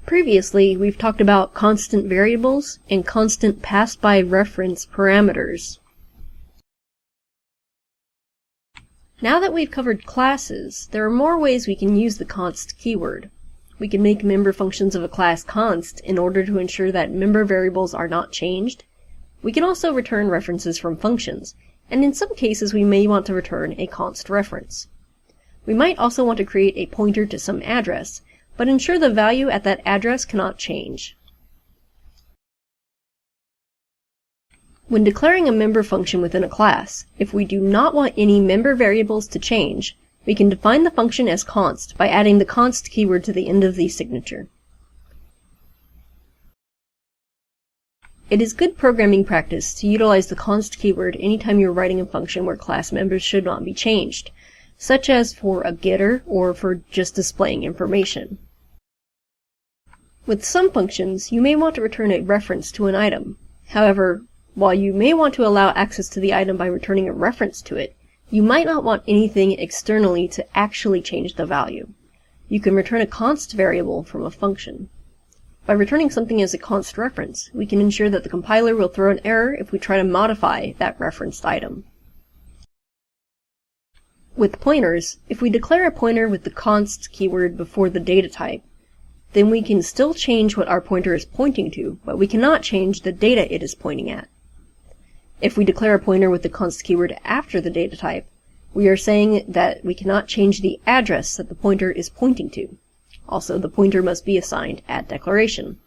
Previously, we've talked about constant variables and constant pass-by-reference parameters. Now that we've covered classes, there are more ways we can use the const keyword. We can make member functions of a class const in order to ensure that member variables are not changed. We can also return references from functions, and in some cases we may want to return a const reference. We might also want to create a pointer to some address, but ensure the value at that address cannot change. When declaring a member function within a class, if we do not want any member variables to change, we can define the function as const by adding the const keyword to the end of the signature. It is good programming practice to utilize the const keyword anytime you're writing a function where class members should not be changed, such as for a getter or for just displaying information. With some functions, you may want to return a reference to an item. However, while you may want to allow access to the item by returning a reference to it, you might not want anything externally to actually change the value. You can return a const variable from a function. By returning something as a const reference, we can ensure that the compiler will throw an error if we try to modify that referenced item. With pointers, if we declare a pointer with the const keyword before the data type, then we can still change what our pointer is pointing to, but we cannot change the data it is pointing at. If we declare a pointer with the const keyword after the data type, we are saying that we cannot change the address that the pointer is pointing to. Also, the pointer must be assigned at declaration.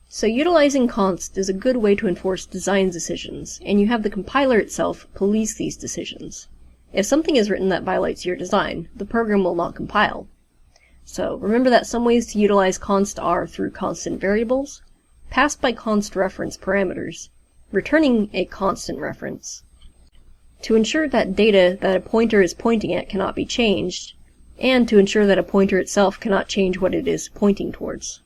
So utilizing const is a good way to enforce design decisions, and you have the compiler itself police these decisions. If something is written that violates your design, the program will not compile. So remember that some ways to utilize const are through constant variables, passed by const reference parameters, returning a constant reference, to ensure that data that a pointer is pointing at cannot be changed, and to ensure that a pointer itself cannot change what it is pointing towards.